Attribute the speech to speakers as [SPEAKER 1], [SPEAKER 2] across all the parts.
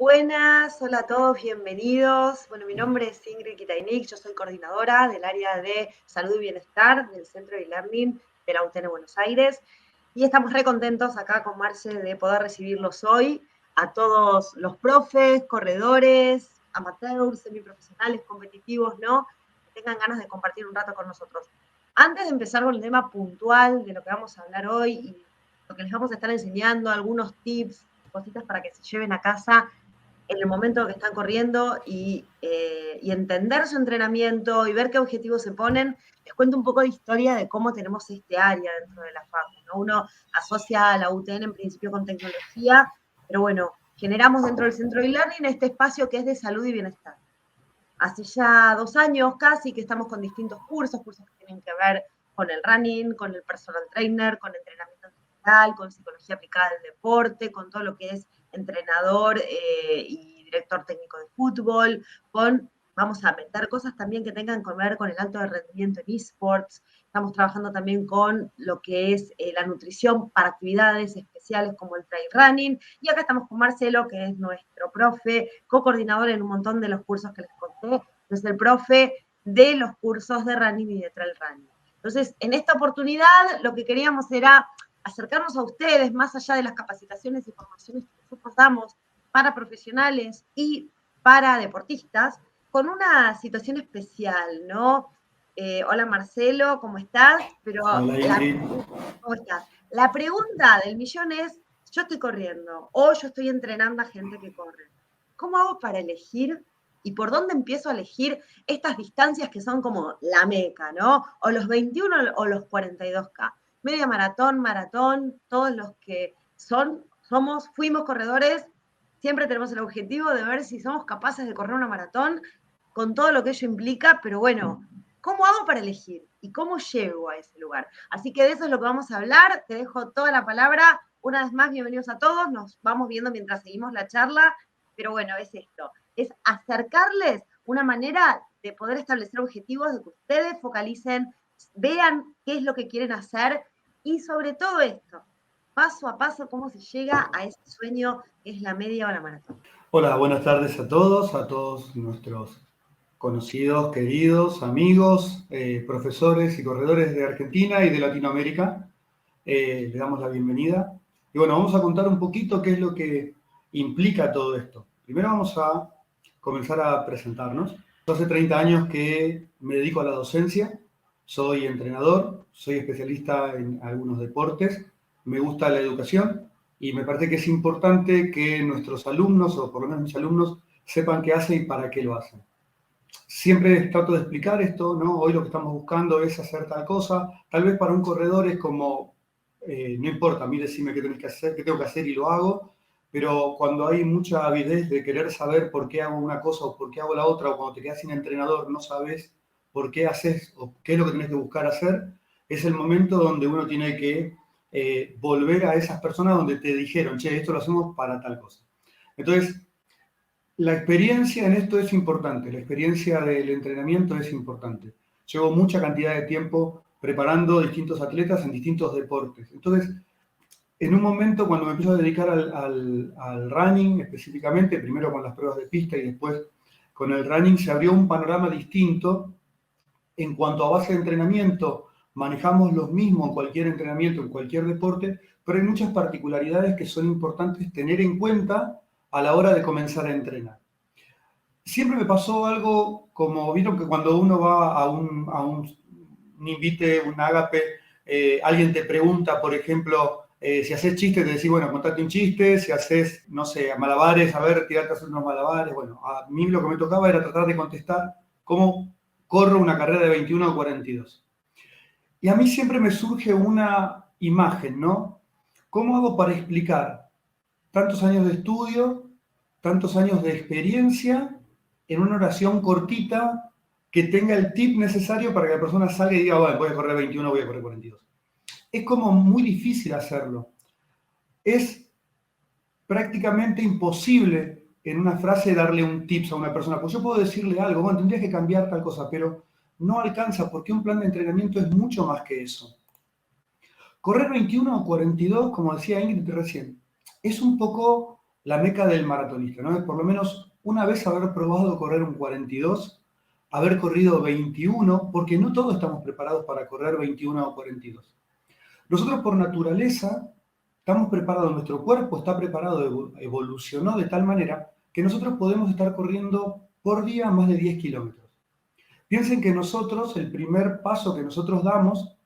[SPEAKER 1] Buenas, hola a todos, bienvenidos. Bueno, mi nombre es Ingrid Kitainik, yo soy coordinadora del área de salud y bienestar del Centro de e-learning de la UTN Buenos Aires. Y estamos re contentos acá con Marce de poder recibirlos hoy a todos los profes, corredores, amateurs, semiprofesionales, competitivos, ¿no? Que tengan ganas de compartir un rato con nosotros. Antes de empezar con el tema puntual de lo que vamos a hablar hoy y lo que les vamos a estar enseñando, algunos tips, cositas para que se lleven a casa en el momento que están corriendo y entender su entrenamiento y ver qué objetivos se ponen, les cuento un poco de historia de cómo tenemos este área dentro de la facu, ¿no? Uno asocia a la UTN en principio con tecnología, pero bueno, generamos dentro del centro de e-learning este espacio que es de salud y bienestar. Hace ya 2 años casi que estamos con distintos cursos que tienen que ver con el running, con el personal trainer, con entrenamiento digital, con psicología aplicada del deporte, con todo lo que es entrenador y director técnico de fútbol, vamos a meter cosas también que tengan que ver con el alto rendimiento en esports. Estamos trabajando también con lo que es la nutrición para actividades especiales como el trail running. Y acá estamos con Marcelo, que es nuestro profe, co-coordinador en un montón de los cursos que les conté. Es el profe de los cursos de running y de trail running. Entonces, en esta oportunidad, lo que queríamos era acercarnos a ustedes, más allá de las capacitaciones y formaciones que nosotros damos para profesionales y para deportistas, con una situación especial, ¿no? Hola Marcelo, ¿cómo estás? Pero
[SPEAKER 2] hola Ingrid.
[SPEAKER 1] ¿Cómo estás? La pregunta del millón es, yo estoy corriendo o yo estoy entrenando a gente que corre. ¿Cómo hago para elegir y por dónde empiezo a elegir estas distancias que son como la meca, ¿no? O los 21 o los 42K. Media maratón, todos los que fuimos corredores, siempre tenemos el objetivo de ver si somos capaces de correr una maratón con todo lo que ello implica, pero bueno, ¿cómo hago para elegir? ¿Y cómo llego a ese lugar? Así que de eso es lo que vamos a hablar. Te dejo toda la palabra. Una vez más, bienvenidos a todos. Nos vamos viendo mientras seguimos la charla. Pero bueno, es esto. Es acercarles una manera de poder establecer objetivos, de que ustedes focalicen, vean qué es lo que quieren hacer y sobre todo esto, paso a paso, cómo se llega a ese sueño que es la media o la maratón.
[SPEAKER 2] Hola, buenas tardes a todos nuestros conocidos, queridos, amigos, profesores y corredores de Argentina y de Latinoamérica. Les damos la bienvenida. Y bueno, vamos a contar un poquito qué es lo que implica todo esto. Primero vamos a comenzar a presentarnos. Yo hace 30 años que me dedico a la docencia. Soy entrenador, soy especialista en algunos deportes, me gusta la educación y me parece que es importante que nuestros alumnos, o por lo menos mis alumnos, sepan qué hacen y para qué lo hacen. Siempre trato de explicar esto, ¿no? Hoy lo que estamos buscando es hacer tal cosa. Tal vez para un corredor es como, no importa, a mí decime qué tenés que hacer, qué tengo que hacer y lo hago, pero cuando hay mucha avidez de querer saber por qué hago una cosa o por qué hago la otra, o cuando te quedas sin entrenador no sabes por qué haces o qué es lo que tenés que buscar hacer, es el momento donde uno tiene que volver a esas personas donde te dijeron, che, esto lo hacemos para tal cosa. Entonces, la experiencia en esto es importante, la experiencia del entrenamiento es importante. Llevo mucha cantidad de tiempo preparando distintos atletas en distintos deportes. Entonces, en un momento cuando me empiezo a dedicar al running específicamente, primero con las pruebas de pista y después con el running, se abrió un panorama distinto en cuanto a base de entrenamiento. Manejamos los mismos en cualquier entrenamiento, en cualquier deporte, pero hay muchas particularidades que son importantes tener en cuenta a la hora de comenzar a entrenar. Siempre me pasó algo como, vieron que cuando uno va a un invite, un ágape, alguien te pregunta, por ejemplo, si haces chistes, te decís, bueno, contate un chiste, si haces, no sé, malabares, a ver, tirate a hacer unos malabares. Bueno, a mí lo que me tocaba era tratar de contestar cómo corro una carrera de 21 a 42. Y a mí siempre me surge una imagen, ¿no? ¿Cómo hago para explicar tantos años de estudio, tantos años de experiencia en una oración cortita que tenga el tip necesario para que la persona salga y diga, bueno, voy a correr 21, voy a correr 42? Es como muy difícil hacerlo. Es prácticamente imposible en una frase darle un tips a una persona. Pues yo puedo decirle algo, bueno, tendrías que cambiar tal cosa, pero no alcanza porque un plan de entrenamiento es mucho más que eso. Correr 21 o 42, como decía Ingrid recién, es un poco la meca del maratonista, ¿no? Es por lo menos una vez haber probado correr un 42, haber corrido 21, porque no todos estamos preparados para correr 21 o 42. Nosotros por naturaleza estamos preparados, nuestro cuerpo está preparado, evolucionó de tal manera que nosotros podemos estar corriendo por día más de 10 kilómetros. Piensen que nosotros, el primer paso que nosotros damos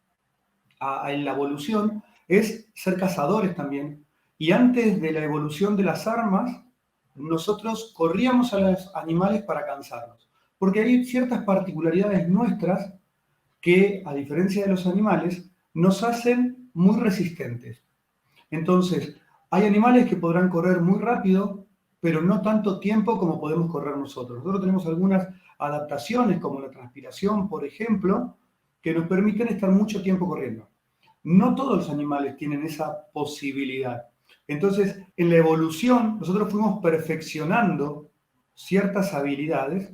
[SPEAKER 2] en la evolución es ser cazadores también. Y antes de la evolución de las armas, nosotros corríamos a los animales para cansarlos. Porque hay ciertas particularidades nuestras que, a diferencia de los animales, nos hacen muy resistentes. Entonces, hay animales que podrán correr muy rápido, pero no tanto tiempo como podemos correr nosotros. Nosotros tenemos algunas adaptaciones, como la transpiración, por ejemplo, que nos permiten estar mucho tiempo corriendo. No todos los animales tienen esa posibilidad. Entonces, en la evolución, nosotros fuimos perfeccionando ciertas habilidades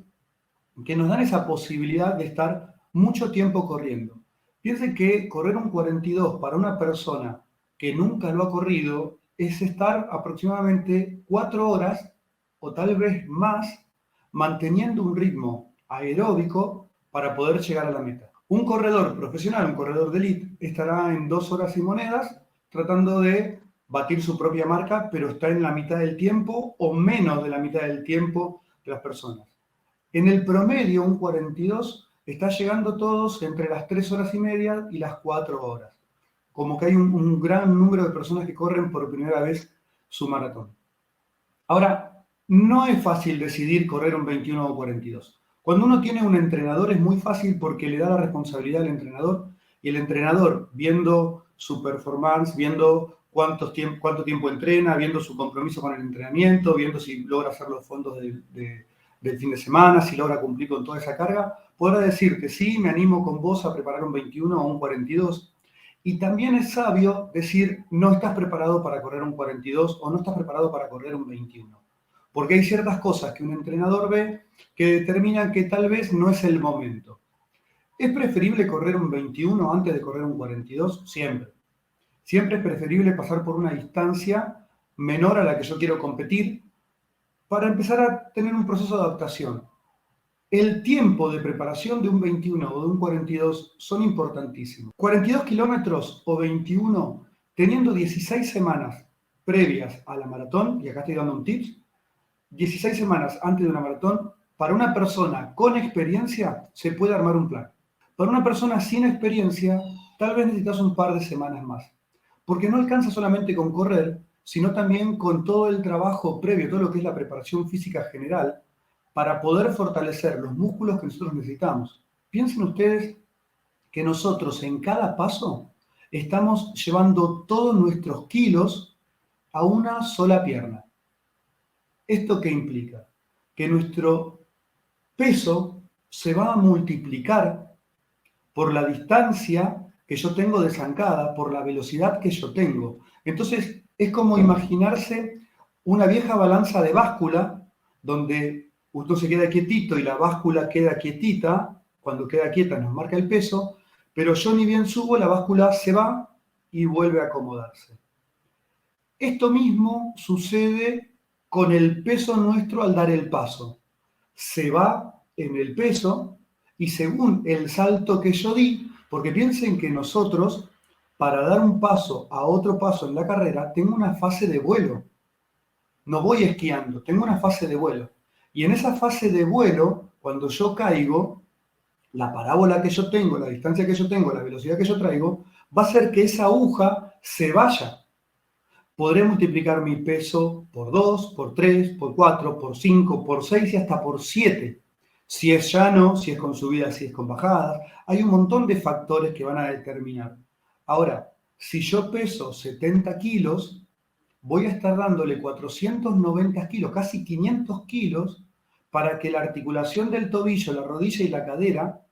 [SPEAKER 2] que nos dan esa posibilidad de estar mucho tiempo corriendo. Piensen que correr un 42 para una persona que nunca lo ha corrido es estar aproximadamente 4 horas o tal vez más manteniendo un ritmo aeróbico para poder llegar a la meta. Un corredor profesional, un corredor de elite, estará en 2 horas y monedas tratando de batir su propia marca, pero está en la mitad del tiempo o menos de la mitad del tiempo de las personas. En el promedio, un 42 está llegando todos entre las 3 horas y media y las 4 horas. Como que hay un gran número de personas que corren por primera vez su maratón. Ahora, no es fácil decidir correr un 21 o 42. Cuando uno tiene un entrenador es muy fácil porque le da la responsabilidad al entrenador y el entrenador, viendo su performance, viendo cuánto tiempo entrena, viendo su compromiso con el entrenamiento, viendo si logra hacer los fondos del fin de semana, si logra cumplir con toda esa carga, podrá decirte, sí, me animo con vos a preparar un 21 o un 42. Y también es sabio decir, no estás preparado para correr un 42 o no estás preparado para correr un 21. Porque hay ciertas cosas que un entrenador ve que determinan que tal vez no es el momento. ¿Es preferible correr un 21 antes de correr un 42? Siempre. Siempre es preferible pasar por una distancia menor a la que yo quiero competir para empezar a tener un proceso de adaptación. El tiempo de preparación de un 21 o de un 42 son importantísimos. 42 kilómetros o 21, teniendo 16 semanas previas a la maratón, y acá estoy dando un tips, 16 semanas antes de una maratón, para una persona con experiencia se puede armar un plan. Para una persona sin experiencia, tal vez necesitas un par de semanas más. Porque no alcanza solamente con correr, sino también con todo el trabajo previo, todo lo que es la preparación física general, para poder fortalecer los músculos que nosotros necesitamos. Piensen ustedes que nosotros en cada paso estamos llevando todos nuestros kilos a una sola pierna. ¿Esto qué implica? Que nuestro peso se va a multiplicar por la distancia que yo tengo de zancada, por la velocidad que yo tengo. Entonces, es como imaginarse una vieja balanza de báscula donde uno se queda quietito y la báscula queda quietita. Cuando queda quieta nos marca el peso, pero yo ni bien subo, la báscula se va y vuelve a acomodarse. Esto mismo sucede con el peso nuestro al dar el paso. Se va en el peso y según el salto que yo di, porque piensen que nosotros, para dar un paso a otro paso en la carrera, tengo una fase de vuelo. No voy esquiando, tengo una fase de vuelo. Y en esa fase de vuelo, cuando yo caigo, la parábola que yo tengo, la distancia que yo tengo, la velocidad que yo traigo, va a hacer que esa aguja se vaya. Podré multiplicar mi peso por 2, por 3, por 4, por 5, por 6 y hasta por 7. Si es llano, si es con subidas, si es con bajadas. Hay un montón de factores que van a determinar. Ahora, si yo peso 70 kilos, voy a estar dándole 490 kilos, casi 500 kilos, para que la articulación del tobillo, la rodilla y la cadera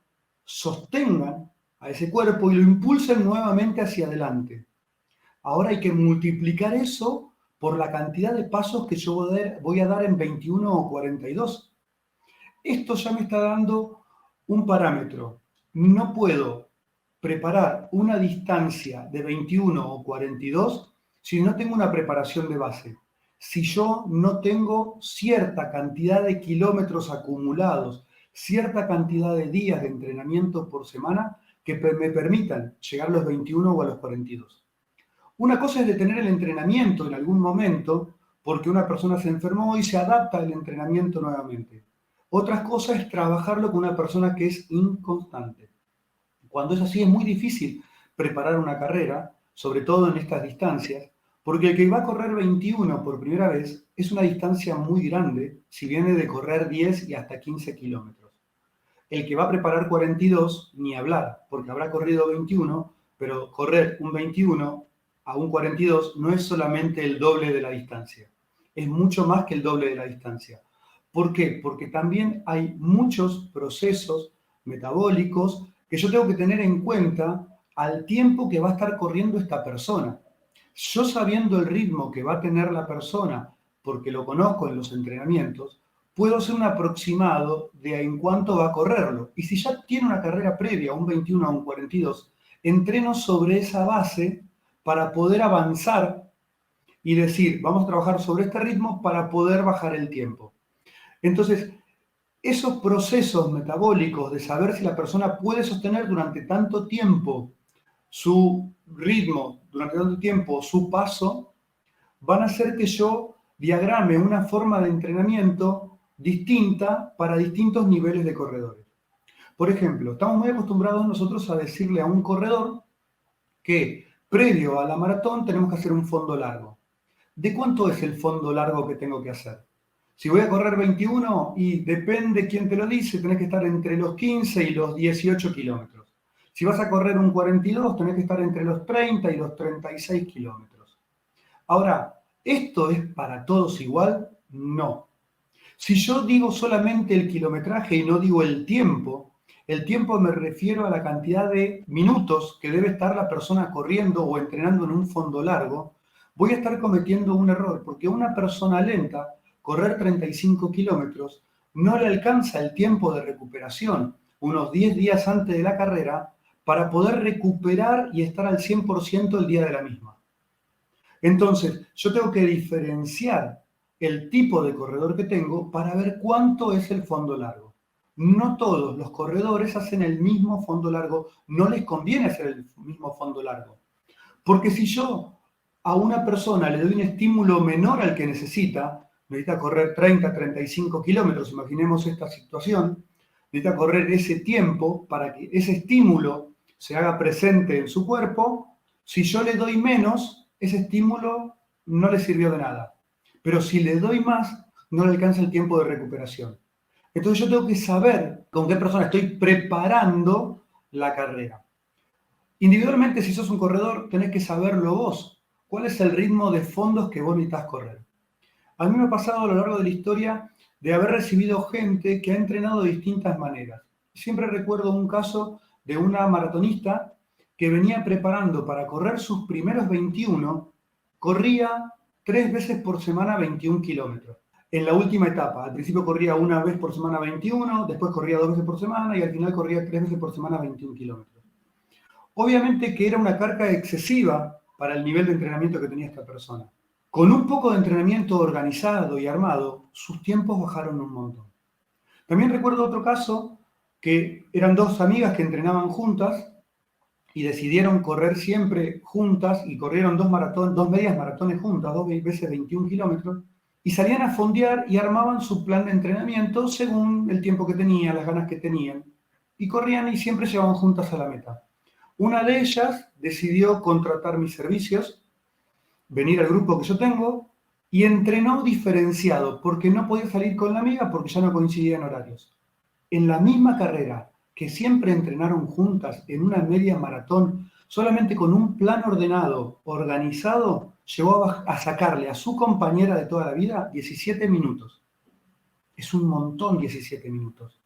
[SPEAKER 2] sostengan a ese cuerpo y lo impulsen nuevamente hacia adelante. Ahora hay que multiplicar eso por la cantidad de pasos que yo voy a dar en 21 o 42. Esto ya me está dando un parámetro. No puedo preparar una distancia de 21 o 42 si no tengo una preparación de base. si yo no tengo cierta cantidad de kilómetros acumulados, cierta cantidad de días de entrenamiento por semana que me permitan llegar a los 21 o a los 42. Una cosa es detener el entrenamiento en algún momento porque una persona se enfermó y se adapta al entrenamiento nuevamente. Otra cosa es trabajarlo con una persona que es inconstante. Cuando es así es muy difícil preparar una carrera, sobre todo en estas distancias, porque el que va a correr 21 por primera vez es una distancia muy grande si viene de correr 10 y hasta 15 kilómetros. El que va a preparar 42, ni hablar, porque habrá corrido 21, pero correr un 21 a un 42 no es solamente el doble de la distancia, es mucho más que el doble de la distancia. ¿Por qué? Porque también hay muchos procesos metabólicos que yo tengo que tener en cuenta al tiempo que va a estar corriendo esta persona. Yo sabiendo el ritmo que va a tener la persona, porque lo conozco en los entrenamientos, puedo hacer un aproximado de en cuánto va a correrlo. Y si ya tiene una carrera previa, un 21 a un 42, entreno sobre esa base para poder avanzar y decir, vamos a trabajar sobre este ritmo para poder bajar el tiempo. Entonces, esos procesos metabólicos de saber si la persona puede sostener durante tanto tiempo su ritmo, durante tanto tiempo su paso, van a hacer que yo diagrame una forma de entrenamiento distinta para distintos niveles de corredores. Por ejemplo, estamos muy acostumbrados nosotros a decirle a un corredor que previo a la maratón tenemos que hacer un fondo largo. ¿De cuánto es el fondo largo que tengo que hacer? Si voy a correr 21 y depende quién te lo dice, tenés que estar entre los 15 y los 18 kilómetros. Si vas a correr un 42, tenés que estar entre los 30 y los 36 kilómetros. Ahora, ¿esto es para todos igual? No. Si yo digo solamente el kilometraje y no digo el tiempo me refiero a la cantidad de minutos que debe estar la persona corriendo o entrenando en un fondo largo, voy a estar cometiendo un error, porque a una persona lenta, correr 35 kilómetros, no le alcanza el tiempo de recuperación, unos 10 días antes de la carrera, para poder recuperar y estar al 100% el día de la misma. Entonces, yo tengo que diferenciar el tipo de corredor que tengo para ver cuánto es el fondo largo. No todos los corredores hacen el mismo fondo largo, no les conviene hacer el mismo fondo largo. Porque si yo a una persona le doy un estímulo menor al que necesita correr 30, 35 kilómetros, imaginemos esta situación, necesita correr ese tiempo para que ese estímulo se haga presente en su cuerpo. Si yo le doy menos, ese estímulo no le sirvió de nada. Pero si le doy más, no le alcanza el tiempo de recuperación. Entonces yo tengo que saber con qué persona estoy preparando la carrera. Individualmente, si sos un corredor, tenés que saberlo vos. ¿Cuál es el ritmo de fondos que vos necesitas correr? A mí me ha pasado a lo largo de la historia de haber recibido gente que ha entrenado de distintas maneras. Siempre recuerdo un caso de una maratonista que venía preparando para correr sus primeros 21, corría 3 veces por semana 21 kilómetros. En la última etapa, al principio corría una vez por semana 21, después corría 2 veces por semana y al final corría 3 veces por semana 21 kilómetros. Obviamente que era una carga excesiva para el nivel de entrenamiento que tenía esta persona. Con un poco de entrenamiento organizado y armado, sus tiempos bajaron un montón. También recuerdo otro caso que eran dos amigas que entrenaban juntas y decidieron correr siempre juntas y corrieron dos medias maratones juntas, 2 veces 21 kilómetros, y salían a fondear y armaban su plan de entrenamiento según el tiempo que tenían, las ganas que tenían, y corrían y siempre llevaban juntas a la meta. Una de ellas decidió contratar mis servicios, venir al grupo que yo tengo, y entrenó diferenciado, porque no podía salir con la amiga porque ya no coincidían horarios. En la misma carrera que siempre entrenaron juntas en una media maratón, solamente con un plan ordenado, organizado, llegó a sacarle a su compañera de toda la vida 17 minutos. Es un montón 17 minutos.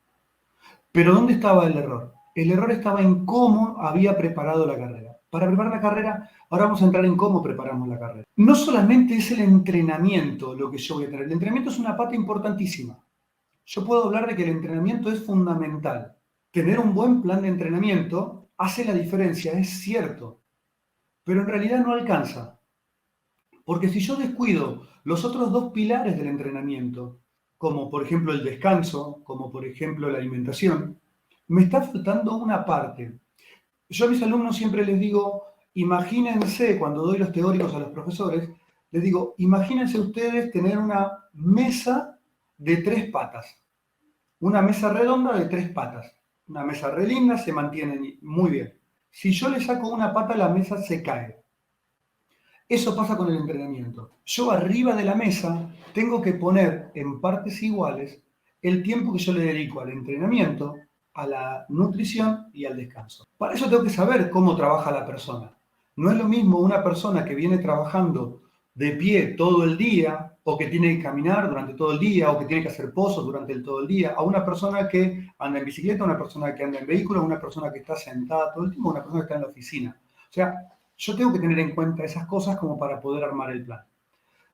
[SPEAKER 2] Pero ¿dónde estaba el error? El error estaba en cómo había preparado la carrera. Para preparar la carrera, ahora vamos a entrar en cómo preparamos la carrera. No solamente es el entrenamiento lo que yo voy a tener. El entrenamiento es una pata importantísima. Yo puedo hablar de que el entrenamiento es fundamental. Tener un buen plan de entrenamiento hace la diferencia, es cierto. Pero en realidad no alcanza. Porque si yo descuido los otros dos pilares del entrenamiento, como por ejemplo el descanso, como por ejemplo la alimentación, me está faltando una parte. Yo a mis alumnos siempre les digo, imagínense, cuando doy los teóricos a los profesores, les digo, imagínense ustedes tener una mesa de 3 patas, una mesa redonda de 3 patas, una mesa re linda, se mantiene muy bien. Si yo le saco una pata, la mesa se cae. Eso pasa con el entrenamiento. Yo arriba de la mesa tengo que poner en partes iguales el tiempo que yo le dedico al entrenamiento, a la nutrición y al descanso. Para eso tengo que saber cómo trabaja la persona. No es lo mismo una persona que viene trabajando de pie todo el día, o que tiene que caminar durante todo el día, o que tiene que hacer pozos durante todo el día, a una persona que anda en bicicleta, una persona que anda en vehículo, una persona que está sentada todo el tiempo, una persona que está en la oficina. O sea, yo tengo que tener en cuenta esas cosas como para poder armar el plan.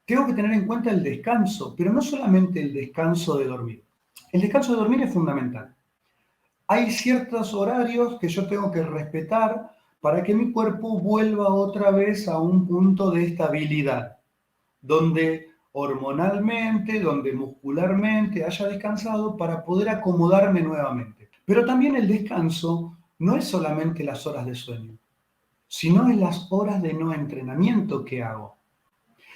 [SPEAKER 2] Tengo que tener en cuenta el descanso, pero no solamente el descanso de dormir. El descanso de dormir es fundamental. Hay ciertos horarios que yo tengo que respetar para que mi cuerpo vuelva otra vez a un punto de estabilidad, donde hormonalmente, donde muscularmente haya descansado para poder acomodarme nuevamente. Pero también el descanso no es solamente las horas de sueño, sino en las horas de no entrenamiento que hago.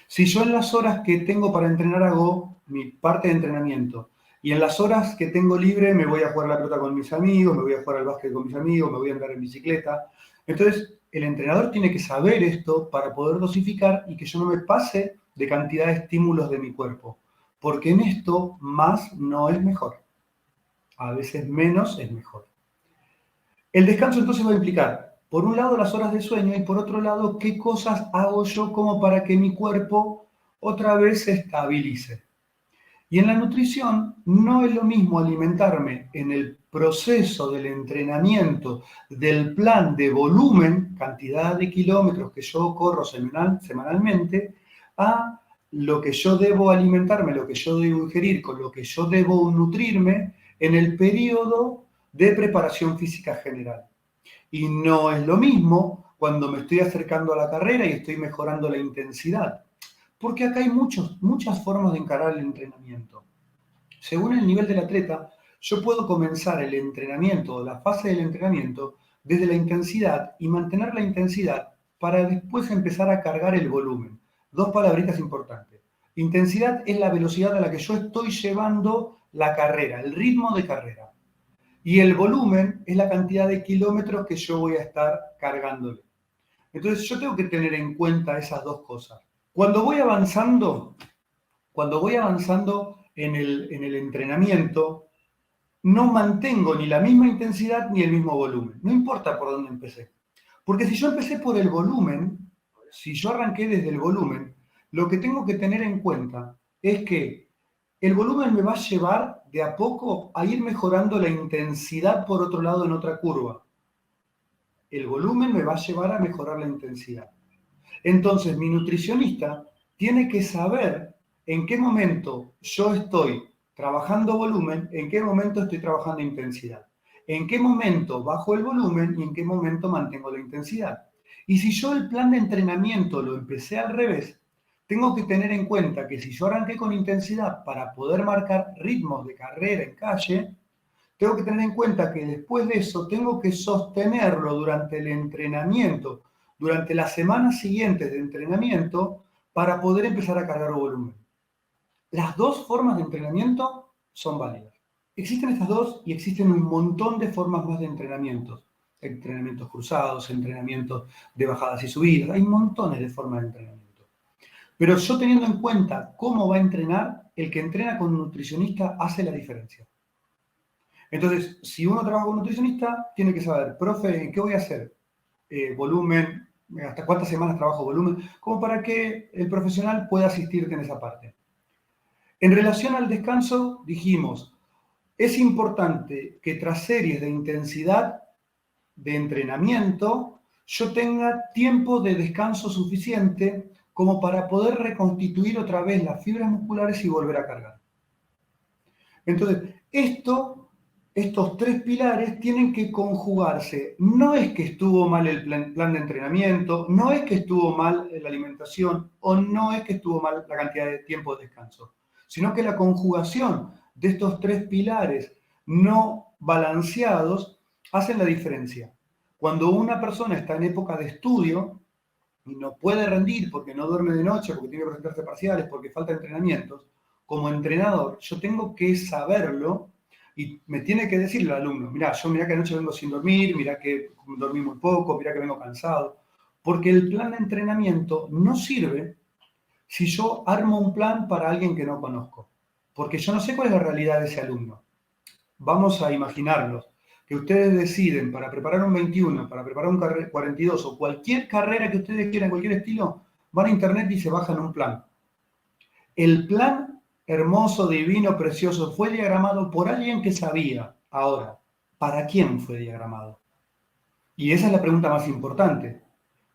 [SPEAKER 2] Si yo en las horas que tengo para entrenar hago mi parte de entrenamiento y en las horas que tengo libre me voy a jugar la pelota con mis amigos, me voy a jugar al básquet con mis amigos, me voy a andar en bicicleta, entonces el entrenador tiene que saber esto para poder dosificar y que yo no me pase de cantidad de estímulos de mi cuerpo, porque en esto más no es mejor, a veces menos es mejor. El descanso entonces va a implicar, por un lado, las horas de sueño y por otro lado, qué cosas hago yo como para que mi cuerpo otra vez se estabilice. Y en la nutrición no es lo mismo alimentarme en el proceso del entrenamiento, del plan de volumen, cantidad de kilómetros que yo corro semanalmente, a lo que yo debo alimentarme, lo que yo debo ingerir, con lo que yo debo nutrirme en el periodo de preparación física general. Y no es lo mismo cuando me estoy acercando a la carrera y estoy mejorando la intensidad. Porque acá hay muchas formas de encarar el entrenamiento. Según el nivel del atleta, yo puedo comenzar el entrenamiento o la fase del entrenamiento desde la intensidad y mantener la intensidad para después empezar a cargar el volumen. Dos palabritas importantes. Intensidad es la velocidad a la que yo estoy llevando la carrera, el ritmo de carrera. Y el volumen es la cantidad de kilómetros que yo voy a estar cargándole. Entonces yo tengo que tener en cuenta esas dos cosas. Cuando voy avanzando en el entrenamiento, no mantengo ni la misma intensidad ni el mismo volumen. No importa por dónde empecé. Porque si yo empecé por el volumen, si yo arranqué desde el volumen, lo que tengo que tener en cuenta es que el volumen me va a llevar de a poco a ir mejorando la intensidad por otro lado en otra curva. El volumen me va a llevar a mejorar la intensidad. Entonces, mi nutricionista tiene que saber en qué momento yo estoy trabajando volumen, en qué momento estoy trabajando intensidad, en qué momento bajo el volumen y en qué momento mantengo la intensidad. Y si yo el plan de entrenamiento lo empecé al revés, tengo que tener en cuenta que si yo arranqué con intensidad para poder marcar ritmos de carrera en calle, tengo que tener en cuenta que después de eso tengo que sostenerlo durante el entrenamiento, durante las semanas siguientes de entrenamiento, para poder empezar a cargar volumen. Las dos formas de entrenamiento son válidas. Existen estas dos y existen un montón de formas más de entrenamientos. Entrenamientos cruzados, entrenamientos de bajadas y subidas, hay montones de formas de entrenamiento. Pero yo teniendo en cuenta cómo va a entrenar, el que entrena con un nutricionista hace la diferencia. Entonces, si uno trabaja con un nutricionista, tiene que saber, profe, ¿qué voy a hacer? Volumen, hasta cuántas semanas trabajo volumen, como para que el profesional pueda asistirte en esa parte. En relación al descanso, dijimos, es importante que tras series de intensidad de entrenamiento, yo tenga tiempo de descanso suficiente como para poder reconstituir otra vez las fibras musculares y volver a cargar. Entonces, esto estos tres pilares tienen que conjugarse. No es que estuvo mal el plan de entrenamiento, no es que estuvo mal la alimentación o no es que estuvo mal la cantidad de tiempo de descanso, sino que la conjugación de estos tres pilares no balanceados hacen la diferencia. Cuando una persona está en época de estudio y no puede rendir porque no duerme de noche, porque tiene que presentarse parciales, porque falta entrenamientos, como entrenador yo tengo que saberlo y me tiene que decir el alumno, mirá que anoche vengo sin dormir, mirá que dormí muy poco, mirá que vengo cansado, porque el plan de entrenamiento no sirve si yo armo un plan para alguien que no conozco, porque yo no sé cuál es la realidad de ese alumno. Vamos a imaginarlos, que ustedes deciden para preparar un 21, para preparar un 42 o cualquier carrera que ustedes quieran, cualquier estilo, van a internet y se bajan un plan. El plan hermoso, divino, precioso, fue diagramado por alguien que sabía. Ahora, ¿para quién fue diagramado? Y esa es la pregunta más importante.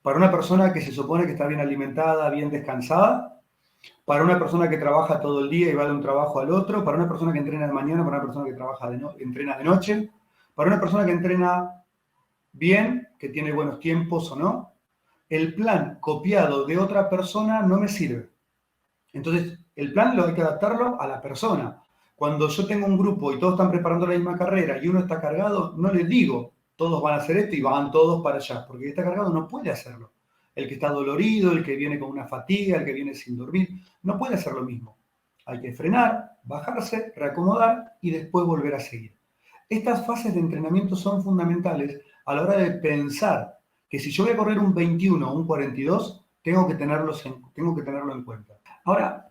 [SPEAKER 2] ¿Para una persona que se supone que está bien alimentada, bien descansada? ¿Para una persona que trabaja todo el día y va de un trabajo al otro? ¿Para una persona que entrena de mañana? ¿Para una persona que entrena de noche? ¿Para una persona que entrena bien, que tiene buenos tiempos o no? El plan copiado de otra persona no me sirve. Entonces, el plan lo hay que adaptarlo a la persona. Cuando yo tengo un grupo y todos están preparando la misma carrera y uno está cargado, no les digo, todos van a hacer esto y van todos para allá, porque el que está cargado no puede hacerlo. El que está dolorido, el que viene con una fatiga, el que viene sin dormir, no puede hacer lo mismo. Hay que frenar, bajarse, reacomodar y después volver a seguir. Estas fases de entrenamiento son fundamentales a la hora de pensar que si yo voy a correr un 21 o un 42, tengo que tenerlo en cuenta. Ahora,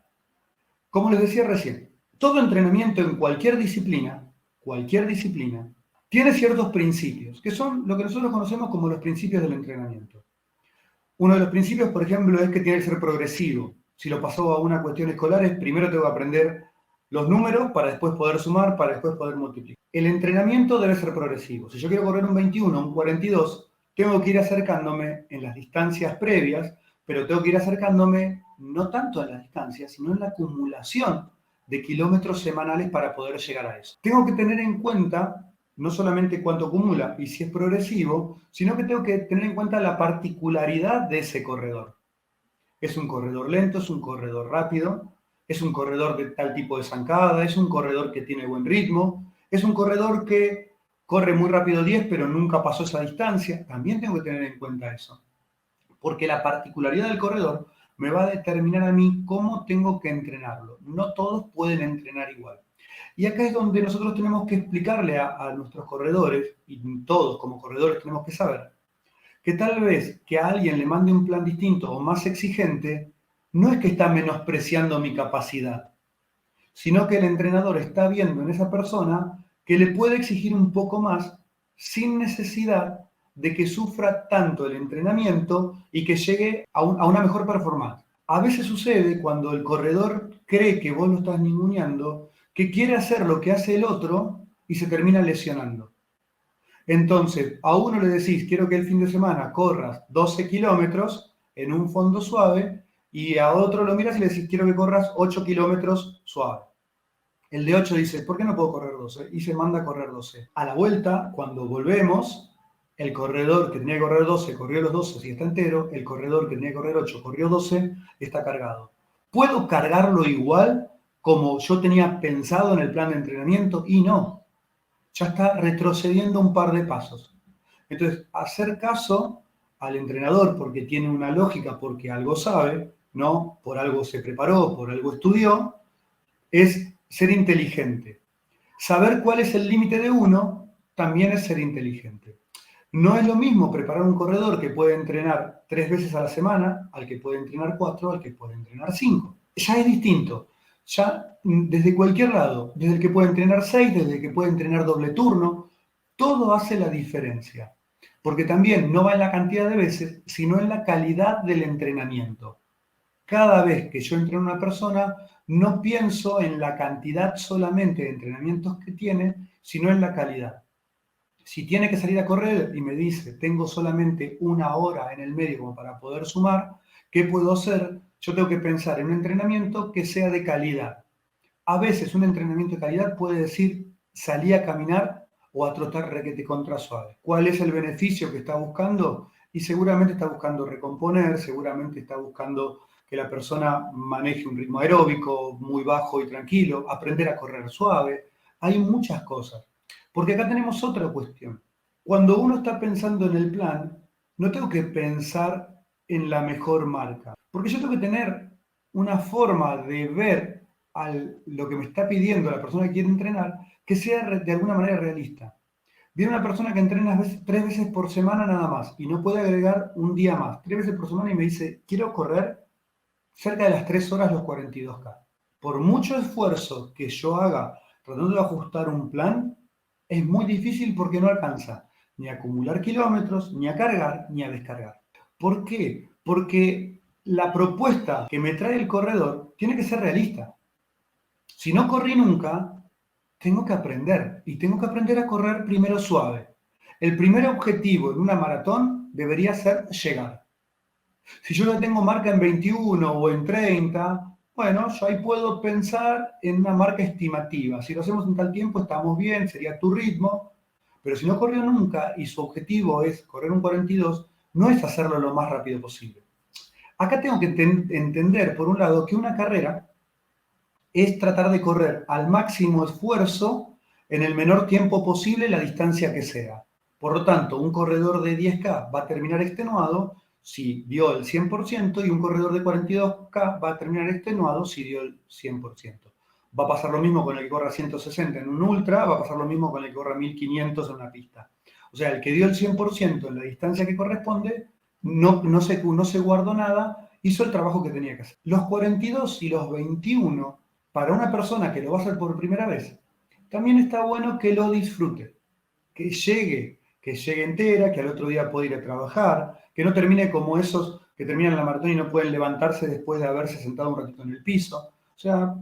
[SPEAKER 2] como les decía recién, todo entrenamiento en cualquier disciplina, tiene ciertos principios, que son lo que nosotros conocemos como los principios del entrenamiento. Uno de los principios, por ejemplo, es que tiene que ser progresivo. Si lo pasó a una cuestión escolar, es primero tengo que aprender los números para después poder sumar, para después poder multiplicar. El entrenamiento debe ser progresivo. Si yo quiero correr un 21, un 42, tengo que ir acercándome en las distancias previas, pero tengo que ir acercándome no tanto en las distancias, sino en la acumulación de kilómetros semanales para poder llegar a eso. Tengo que tener en cuenta no solamente cuánto acumula y si es progresivo, sino que tengo que tener en cuenta la particularidad de ese corredor. ¿Es un corredor lento? ¿Es un corredor rápido? ¿Es un corredor de tal tipo de zancada? ¿Es un corredor que tiene buen ritmo? ¿Es un corredor que corre muy rápido 10 pero nunca pasó esa distancia? También tengo que tener en cuenta eso. Porque la particularidad del corredor me va a determinar a mí cómo tengo que entrenarlo. No todos pueden entrenar igual. Y acá es donde nosotros tenemos que explicarle a nuestros corredores, y todos como corredores tenemos que saber, que tal vez que a alguien le mande un plan distinto o más exigente, no es que está menospreciando mi capacidad, sino que el entrenador está viendo en esa persona que le puede exigir un poco más sin necesidad de que sufra tanto el entrenamiento y que llegue a una mejor performance. A veces sucede cuando el corredor cree que vos lo estás ninguneando, que quiere hacer lo que hace el otro y se termina lesionando. Entonces, a uno le decís, quiero que el fin de semana corras 12 kilómetros en un fondo suave, y a otro lo miras y le decís, quiero que corras 8 kilómetros suave. El de 8 dice, ¿por qué no puedo correr 12? Y se manda a correr 12. A la vuelta, cuando volvemos, el corredor que tenía que correr 12 corrió los 12 y está entero, el corredor que tenía que correr 8 corrió 12, está cargado. ¿Puedo cargarlo igual como yo tenía pensado en el plan de entrenamiento? Y no, ya está retrocediendo un par de pasos. Entonces, hacer caso al entrenador porque tiene una lógica, porque algo sabe, ¿no? Por algo se preparó, por algo estudió, es ser inteligente. Saber cuál es el límite de uno también es ser inteligente. No es lo mismo preparar un corredor que puede entrenar 3 veces a la semana al que puede entrenar 4, al que puede entrenar 5. Ya es distinto. Ya desde cualquier lado, desde el que puede entrenar 6, desde el que puede entrenar doble turno, todo hace la diferencia. Porque también no va en la cantidad de veces, sino en la calidad del entrenamiento. Cada vez que yo entreno a una persona, no pienso en la cantidad solamente de entrenamientos que tiene, sino en la calidad. Si tiene que salir a correr y me dice, tengo solamente 1 hora en el medio como para poder sumar, ¿qué puedo hacer? Yo tengo que pensar en un entrenamiento que sea de calidad. A veces un entrenamiento de calidad puede decir salí a caminar o a trotar requete contra suave. ¿Cuál es el beneficio que está buscando? Y seguramente está buscando recomponer, seguramente está buscando que la persona maneje un ritmo aeróbico muy bajo y tranquilo, aprender a correr suave. Hay muchas cosas. Porque acá tenemos otra cuestión. Cuando uno está pensando en el plan, no tengo que pensar en la mejor marca, porque yo tengo que tener una forma de ver lo que me está pidiendo la persona que quiere entrenar, que sea de alguna manera realista. Viene una persona que entrena 3 veces por semana nada más y no puede agregar un día más, 3 veces por semana, y me dice, quiero correr cerca de las 3 horas los 42K. Por mucho esfuerzo que yo haga tratando de ajustar un plan, es muy difícil porque no alcanza ni a acumular kilómetros, ni a cargar, ni a descargar. ¿Por qué? Porque la propuesta que me trae el corredor tiene que ser realista. Si no corrí nunca, tengo que aprender y tengo que aprender a correr primero suave. El primer objetivo en una maratón debería ser llegar. Si yo ya tengo marca en 21 o en 30, bueno, yo ahí puedo pensar en una marca estimativa. Si lo hacemos en tal tiempo, estamos bien, sería tu ritmo. Pero si no corrió nunca y su objetivo es correr un 42, no es hacerlo lo más rápido posible. Acá tengo que entender, por un lado, que una carrera es tratar de correr al máximo esfuerzo en el menor tiempo posible la distancia que sea. Por lo tanto, un corredor de 10K va a terminar extenuado si dio el 100% y un corredor de 42K va a terminar extenuado si dio el 100%. Va a pasar lo mismo con el que corra 160 en un ultra, va a pasar lo mismo con el que corra 1500 en una pista. O sea, el que dio el 100% en la distancia que corresponde, no se guardó nada, hizo el trabajo que tenía que hacer. Los 42 y los 21, para una persona que lo va a hacer por primera vez, también está bueno que lo disfrute, que llegue entera, que al otro día pueda ir a trabajar, que no termine como esos que terminan la maratón y no pueden levantarse después de haberse sentado un ratito en el piso. O sea,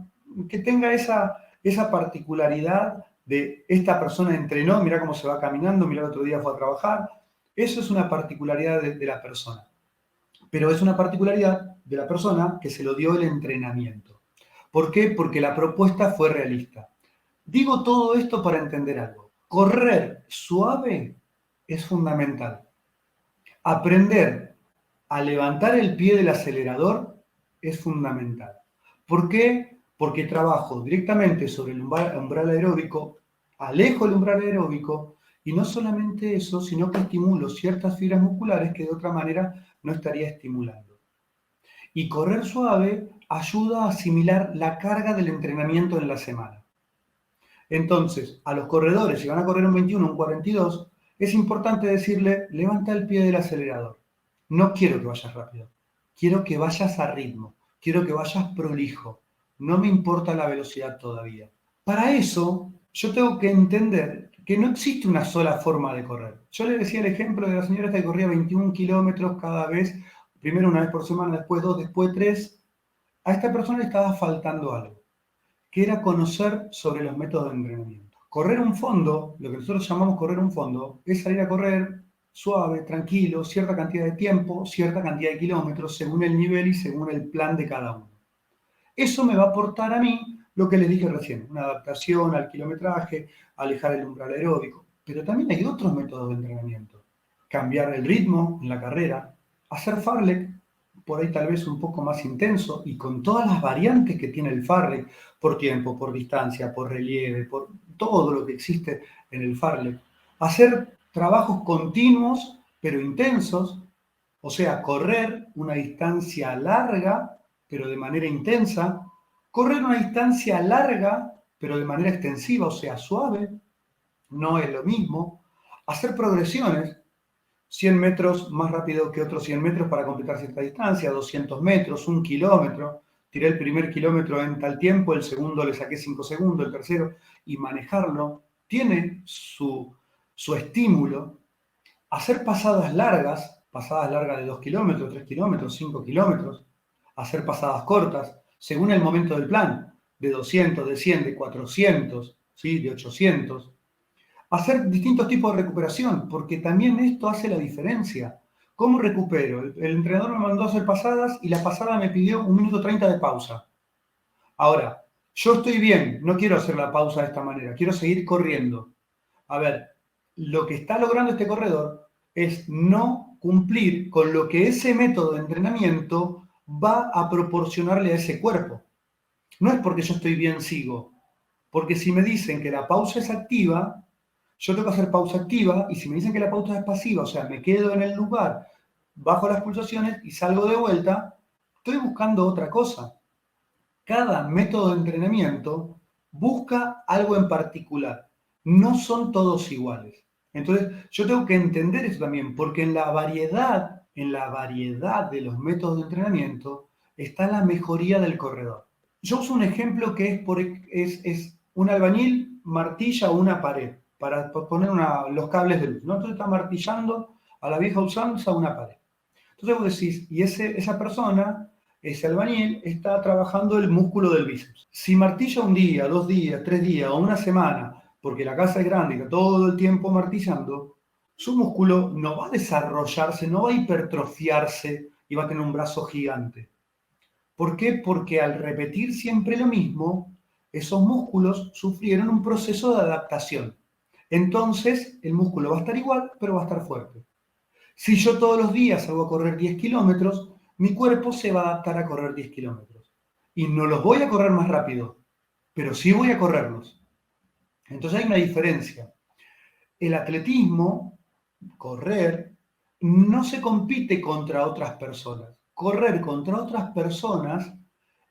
[SPEAKER 2] que tenga esa particularidad de esta persona entrenó, mira cómo se va caminando, mira el otro día fue a trabajar. Eso es una particularidad de la persona. Pero es una particularidad de la persona que se lo dio el entrenamiento. ¿Por qué? Porque la propuesta fue realista. Digo todo esto para entender algo. Correr suave es fundamental. Aprender a levantar el pie del acelerador es fundamental. ¿Por qué? Porque trabajo directamente sobre el umbral aeróbico, alejo el umbral aeróbico y no solamente eso, sino que estimulo ciertas fibras musculares que de otra manera no estaría estimulando. Y correr suave ayuda a asimilar la carga del entrenamiento en la semana. Entonces, a los corredores, si van a correr un 21 o un 42, es importante decirle, levanta el pie del acelerador. No quiero que vayas rápido, quiero que vayas a ritmo, quiero que vayas prolijo. No me importa la velocidad todavía. Para eso, yo tengo que entender que no existe una sola forma de correr. Yo le decía el ejemplo de la señora que corría 21 kilómetros cada vez, primero una vez por semana, después 2, después 3. A esta persona le estaba faltando algo, que era conocer sobre los métodos de entrenamiento. Correr un fondo, lo que nosotros llamamos correr un fondo, es salir a correr suave, tranquilo, cierta cantidad de tiempo, cierta cantidad de kilómetros, según el nivel y según el plan de cada uno. Eso me va a aportar a mí lo que les dije recién, una adaptación al kilometraje, alejar el umbral aeróbico. Pero también hay otros métodos de entrenamiento. Cambiar el ritmo en la carrera, hacer fartlek, por ahí tal vez un poco más intenso y con todas las variantes que tiene el fartlek, por tiempo, por distancia, por relieve, por todo lo que existe en el fartlek. Hacer trabajos continuos pero intensos, o sea, correr una distancia larga pero de manera intensa, correr una distancia larga pero de manera extensiva, o sea, suave, no es lo mismo. Hacer progresiones, 100 metros más rápido que otros 100 metros para completar cierta distancia, 200 metros, 1 kilómetro. Tiré el primer kilómetro en tal tiempo, el segundo le saqué 5 segundos, el tercero, y manejarlo tiene su estímulo. Hacer pasadas largas de 2 kilómetros, 3 kilómetros, 5 kilómetros, hacer pasadas cortas, según el momento del plan, de 200, de 100, de 400, ¿sí? De 800. Hacer distintos tipos de recuperación, porque también esto hace la diferencia. ¿Cómo recupero? El entrenador me mandó a hacer pasadas y la pasada me pidió 1 minuto 30 de pausa. Ahora, Yo estoy bien, no quiero hacer la pausa de esta manera, quiero seguir corriendo. A ver, lo que está logrando este corredor es no cumplir con lo que ese método de entrenamiento va a proporcionarle a ese cuerpo. No es porque yo estoy bien, sigo. Porque si me dicen que la pausa es activa, yo tengo que hacer pausa activa, y si me dicen que la pausa es pasiva, o sea, me quedo en el lugar, bajo las pulsaciones y salgo de vuelta, estoy buscando otra cosa. Cada método de entrenamiento busca algo en particular. No son todos iguales. Entonces, yo tengo que entender eso también, porque en la variedad de los métodos de entrenamiento está la mejoría del corredor. Yo uso un ejemplo que es un albañil martilla una pared para poner los cables de luz, ¿no? Entonces está martillando a la vieja usanza una pared. Entonces vos decís, y esa persona, ese albañil, está trabajando el músculo del bíceps. Si martilla un día, 2 días, 3 días o una semana, porque la casa es grande y está todo el tiempo martillando, su músculo no va a desarrollarse, no va a hipertrofiarse y va a tener un brazo gigante. ¿Por qué? Porque al repetir siempre lo mismo, esos músculos sufrieron un proceso de adaptación. Entonces, el músculo va a estar igual, pero va a estar fuerte. Si yo todos los días salgo a correr 10 kilómetros, mi cuerpo se va a adaptar a correr 10 kilómetros. Y no los voy a correr más rápido, pero sí voy a correrlos. Entonces hay una diferencia. El atletismo, correr, no se compite contra otras personas. Correr contra otras personas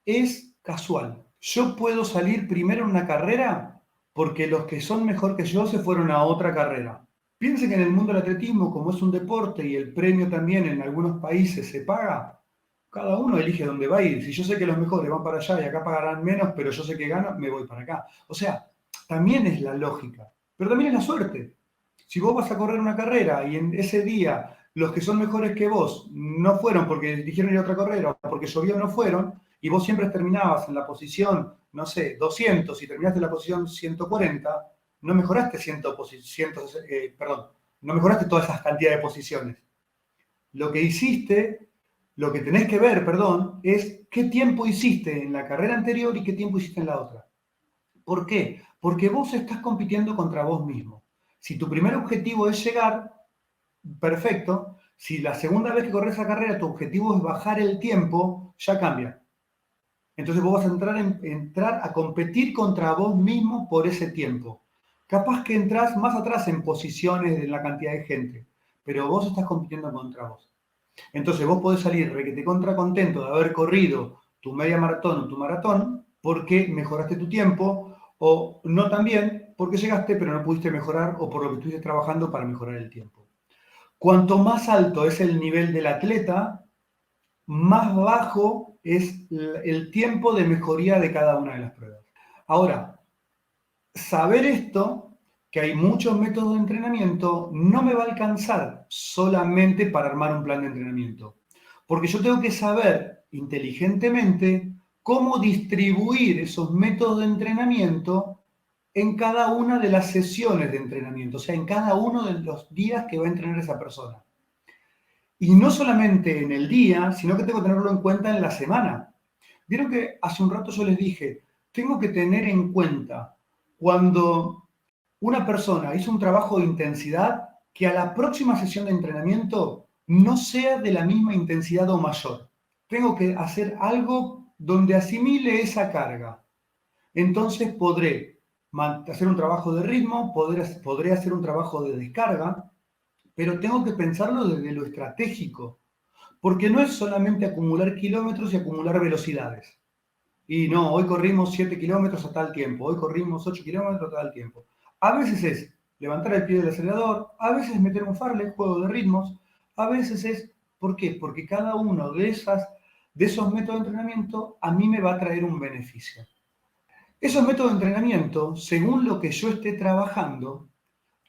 [SPEAKER 2] es casual. Yo puedo salir primero en una carrera porque los que son mejor que yo se fueron a otra carrera. Piensen que en el mundo del atletismo, como es un deporte y el premio también en algunos países se paga, cada uno elige dónde va a ir. Si yo sé que los mejores van para allá y acá pagarán menos, pero yo sé que gano, me voy para acá. O sea, también es la lógica, pero también es la suerte. Si vos vas a correr una carrera y en ese día los que son mejores que vos no fueron porque eligieron ir a otra carrera o porque llovió no fueron, y vos siempre terminabas en la posición, no sé, 200 y terminaste en la posición 140, no mejoraste no mejoraste todas esas cantidades de posiciones. Lo que hiciste, lo que tenés que ver, perdón, es qué tiempo hiciste en la carrera anterior y qué tiempo hiciste en la otra. ¿Por qué? Porque vos estás compitiendo contra vos mismo. Si tu primer objetivo es llegar, perfecto. Si la segunda vez que corres esa carrera tu objetivo es bajar el tiempo, ya cambia. Entonces vos vas a entrar a competir contra vos mismo por ese tiempo. Capaz que entras más atrás en posiciones de la cantidad de gente, pero vos estás compitiendo contra vos. Entonces vos podés salir requete contra contento de haber corrido tu media maratón o tu maratón porque mejoraste tu tiempo, o no también porque llegaste pero no pudiste mejorar o por lo que estuviste trabajando para mejorar el tiempo. Cuanto más alto es el nivel del atleta, más bajo es el tiempo de mejoría de cada una de las pruebas. Ahora, saber esto, que hay muchos métodos de entrenamiento, no me va a alcanzar solamente para armar un plan de entrenamiento. Porque yo tengo que saber inteligentemente cómo distribuir esos métodos de entrenamiento en cada una de las sesiones de entrenamiento, o sea, en cada uno de los días que va a entrenar esa persona. Y no solamente en el día, sino que tengo que tenerlo en cuenta en la semana. Vieron que hace un rato yo les dije, tengo que tener en cuenta cuando una persona hizo un trabajo de intensidad, que a la próxima sesión de entrenamiento no sea de la misma intensidad o mayor. Tengo que hacer algo donde asimile esa carga. Entonces podré hacer un trabajo de ritmo, podré hacer un trabajo de descarga, pero tengo que pensarlo desde lo estratégico, porque no es solamente acumular kilómetros y acumular velocidades. Y no, hoy corrimos 7 kilómetros a tal tiempo, hoy corrimos 8 kilómetros a tal tiempo. A veces es levantar el pie del acelerador, a veces es meter un farle, juego de ritmos, a veces es, ¿por qué? Porque cada uno de esos métodos de entrenamiento a mí me va a traer un beneficio. Esos métodos de entrenamiento, según lo que yo esté trabajando,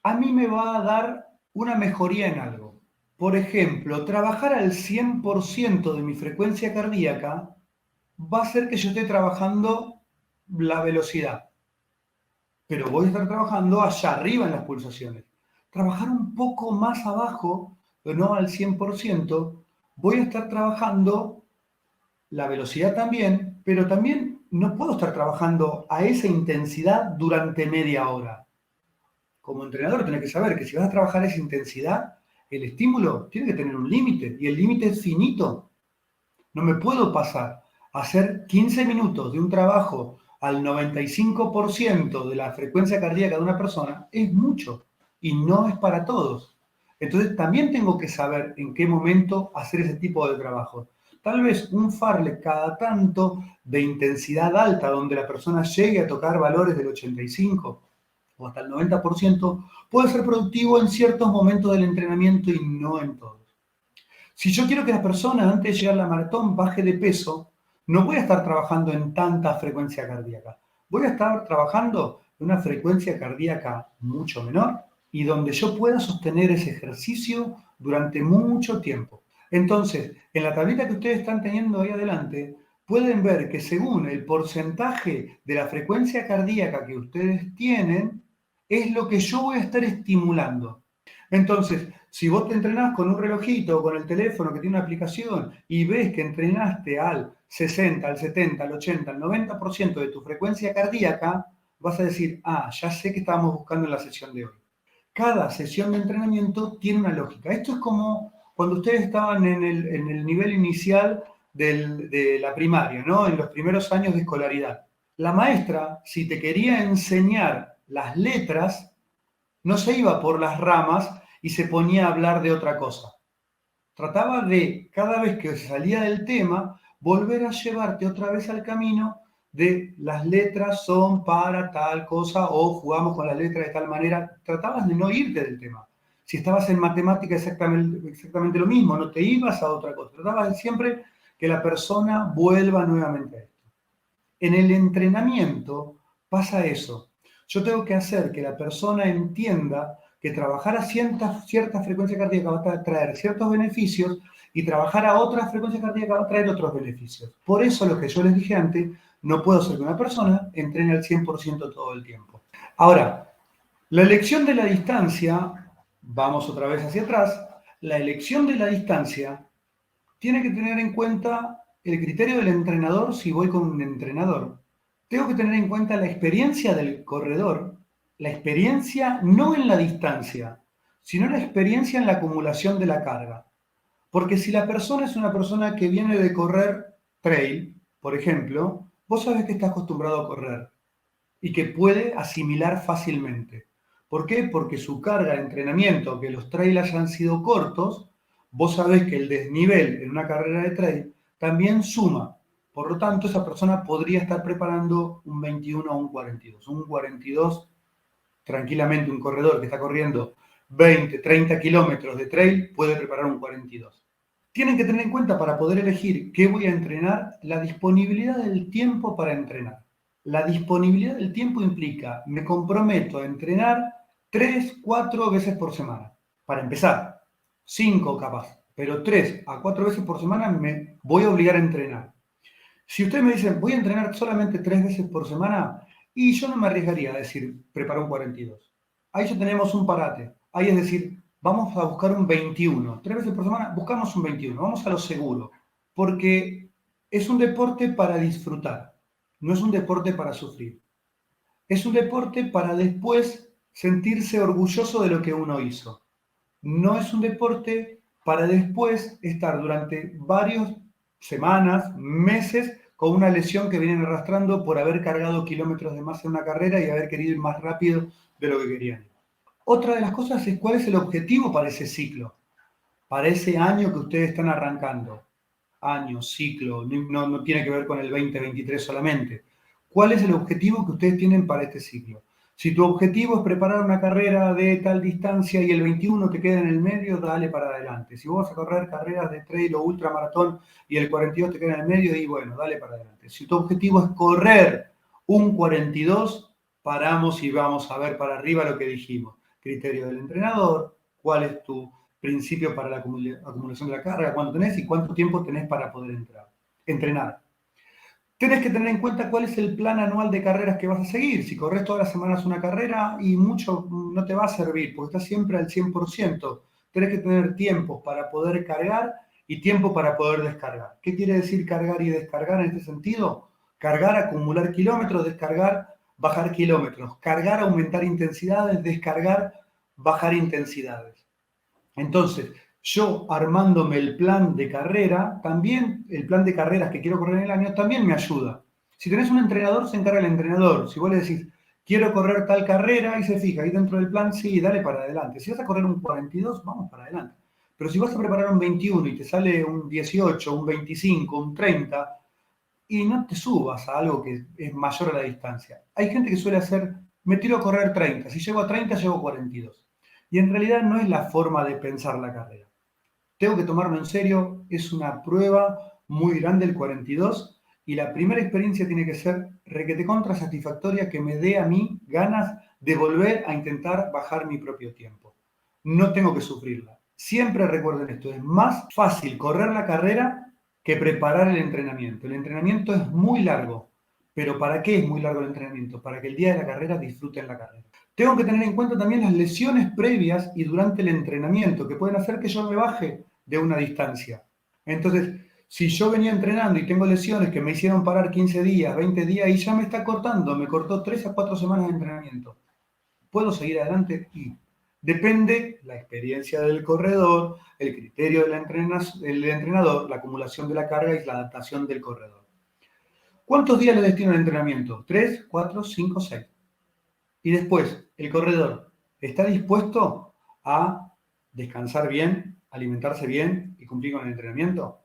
[SPEAKER 2] a mí me va a dar una mejoría en algo. Por ejemplo, trabajar al 100% de mi frecuencia cardíaca va a hacer que yo esté trabajando la velocidad, pero voy a estar trabajando allá arriba en las pulsaciones. Trabajar un poco más abajo, pero no al 100%, voy a estar trabajando la velocidad también, pero también no puedo estar trabajando a esa intensidad durante media hora. Como entrenador tenés que saber que si vas a trabajar a esa intensidad, el estímulo tiene que tener un límite y el límite es finito. No me puedo pasar a hacer 15 minutos de un trabajo al 95% de la frecuencia cardíaca de una persona, es mucho y no es para todos. Entonces también tengo que saber en qué momento hacer ese tipo de trabajo. Tal vez un fartlek cada tanto de intensidad alta, donde la persona llegue a tocar valores del 85 o hasta el 90%, puede ser productivo en ciertos momentos del entrenamiento y no en todos. Si yo quiero que la persona antes de llegar a la maratón baje de peso, no voy a estar trabajando en tanta frecuencia cardíaca. Voy a estar trabajando en una frecuencia cardíaca mucho menor y donde yo pueda sostener ese ejercicio durante mucho tiempo. Entonces, en la tablita que ustedes están teniendo ahí adelante, pueden ver que según el porcentaje de la frecuencia cardíaca que ustedes tienen, es lo que yo voy a estar estimulando. Entonces, si vos te entrenás con un relojito o con el teléfono que tiene una aplicación y ves que entrenaste al 60, al 70, al 80, al 90% de tu frecuencia cardíaca, vas a decir, ya sé que estábamos buscando en la sesión de hoy. Cada sesión de entrenamiento tiene una lógica. Esto es como cuando ustedes estaban en el nivel inicial de la primaria, ¿no? En los primeros años de escolaridad. La maestra, si te quería enseñar las letras, no se iba por las ramas y se ponía a hablar de otra cosa. Trataba de, cada vez que salía del tema, volver a llevarte otra vez al camino de las letras son para tal cosa o jugamos con las letras de tal manera. Tratabas de no irte del tema. Si estabas en matemática exactamente lo mismo, no te ibas a otra cosa. Tratabas de siempre que la persona vuelva nuevamente a esto. En el entrenamiento pasa eso. Yo tengo que hacer que la persona entienda que trabajar a cierta frecuencia cardíaca va a traer ciertos beneficios y trabajar a otra frecuencia cardíaca va a traer otros beneficios. Por eso, lo que yo les dije antes, no puedo hacer que una persona entrene al 100% todo el tiempo. Ahora, la elección de la distancia, vamos otra vez hacia atrás, la elección de la distancia tiene que tener en cuenta el criterio del entrenador si voy con un entrenador. Tengo que tener en cuenta la experiencia del corredor, la experiencia no en la distancia, sino la experiencia en la acumulación de la carga. Porque si la persona es una persona que viene de correr trail, por ejemplo, vos sabés que está acostumbrado a correr y que puede asimilar fácilmente. ¿Por qué? Porque su carga de entrenamiento, que los trails hayan sido cortos, vos sabés que el desnivel en una carrera de trail también suma. Por lo tanto, esa persona podría estar preparando un 21 o un 42. Un 42, tranquilamente, un corredor que está corriendo 20, 30 kilómetros de trail puede preparar un 42. Tienen que tener en cuenta para poder elegir qué voy a entrenar, la disponibilidad del tiempo para entrenar. La disponibilidad del tiempo implica, me comprometo a entrenar 3, 4 veces por semana. Para empezar, 5 capaz, pero 3 a 4 veces por semana me voy a obligar a entrenar. Si ustedes me dicen, voy a entrenar solamente 3 veces por semana, y yo no me arriesgaría a decir, preparo un 42. Ahí ya tenemos un parate. Ahí es decir, vamos a buscar un 21. 3 veces por semana, buscamos un 21. Vamos a lo seguro. Porque es un deporte para disfrutar. No es un deporte para sufrir. Es un deporte para después sentirse orgulloso de lo que uno hizo. No es un deporte para después estar durante varias semanas, meses, con una lesión que vienen arrastrando por haber cargado kilómetros de más en una carrera y haber querido ir más rápido de lo que querían. Otra de las cosas es cuál es el objetivo para ese ciclo, para ese año que ustedes están arrancando. Año, ciclo, no tiene que ver con el 2023 solamente. ¿Cuál es el objetivo que ustedes tienen para este ciclo? Si tu objetivo es preparar una carrera de tal distancia y el 21 te queda en el medio, dale para adelante. Si vos vas a correr carreras de trail o ultramaratón y el 42 te queda en el medio, y bueno, dale para adelante. Si tu objetivo es correr un 42, paramos y vamos a ver para arriba lo que dijimos. Criterio del entrenador, cuál es tu principio para la acumulación de la carga, cuánto tenés y cuánto tiempo tenés para poder entrenar. Tenés que tener en cuenta cuál es el plan anual de carreras que vas a seguir. Si corres todas las semanas una carrera y mucho no te va a servir porque estás siempre al 100%. Tenés que tener tiempo para poder cargar y tiempo para poder descargar. ¿Qué quiere decir cargar y descargar en este sentido? Cargar, acumular kilómetros, descargar, bajar kilómetros. Cargar, aumentar intensidades, descargar, bajar intensidades. Entonces, yo armándome el plan de carrera, también el plan de carreras que quiero correr en el año, también me ayuda. Si tenés un entrenador, se encarga el entrenador. Si vos le decís, quiero correr tal carrera, y se fija ahí dentro del plan, sí, dale para adelante. Si vas a correr un 42, vamos para adelante. Pero si vas a preparar un 21 y te sale un 18, un 25, un 30, y no te subas a algo que es mayor a la distancia. Hay gente que suele hacer, me tiro a correr 30, si llego a 30, llego a 42. Y en realidad no es la forma de pensar la carrera. Tengo que tomarlo en serio, es una prueba muy grande el 42 y la primera experiencia tiene que ser requete contra satisfactoria que me dé a mí ganas de volver a intentar bajar mi propio tiempo. No tengo que sufrirla. Siempre recuerden esto, es más fácil correr la carrera que preparar el entrenamiento. El entrenamiento es muy largo, pero ¿para qué es muy largo el entrenamiento? Para que el día de la carrera disfruten la carrera. Tengo que tener en cuenta también las lesiones previas y durante el entrenamiento que pueden hacer que yo me baje de una distancia. Entonces, si yo venía entrenando y tengo lesiones que me hicieron parar 15 días, 20 días y ya me está cortando, me cortó 3 a 4 semanas de entrenamiento, ¿puedo seguir adelante? Y depende la experiencia del corredor, el criterio del entrenador, la acumulación de la carga y la adaptación del corredor. ¿Cuántos días le destino al entrenamiento? 3, 4, 5, 6. Y después, el corredor está dispuesto a descansar bien, alimentarse bien y cumplir con el entrenamiento.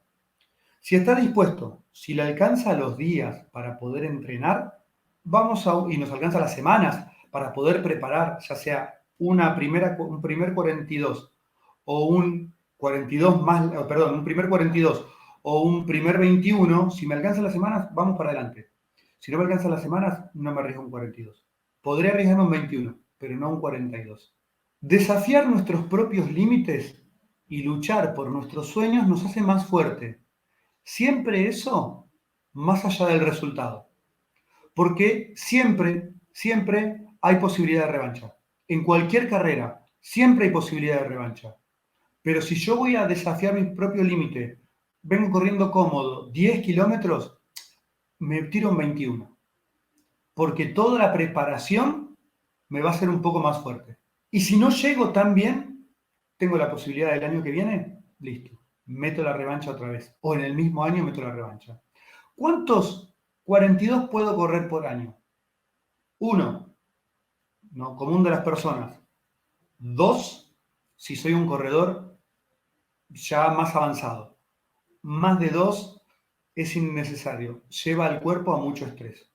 [SPEAKER 2] Si está dispuesto, si le alcanza los días para poder entrenar, y nos alcanza las semanas para poder preparar, ya sea un primer 42 o un 42 más, perdón, un primer 42 o un primer 21, si me alcanzan las semanas, vamos para adelante. Si no me alcanzan las semanas, no me arriesgo un 42. Podré arriesgarme un 21, pero no un 42. Desafiar nuestros propios límites y luchar por nuestros sueños nos hace más fuerte. Siempre eso, más allá del resultado. Porque siempre hay posibilidad de revancha. En cualquier carrera, siempre hay posibilidad de revancha. Pero si yo voy a desafiar mi propio límite, vengo corriendo cómodo 10 kilómetros, me tiro un 21. Porque toda la preparación me va a hacer un poco más fuerte. Y si no llego tan bien, tengo la posibilidad del año que viene, listo, meto la revancha otra vez. O en el mismo año meto la revancha. ¿Cuántos 42 puedo correr por año? 1, no común de las personas. 2, si soy un corredor ya más avanzado. Más de 2 es innecesario, lleva al cuerpo a mucho estrés.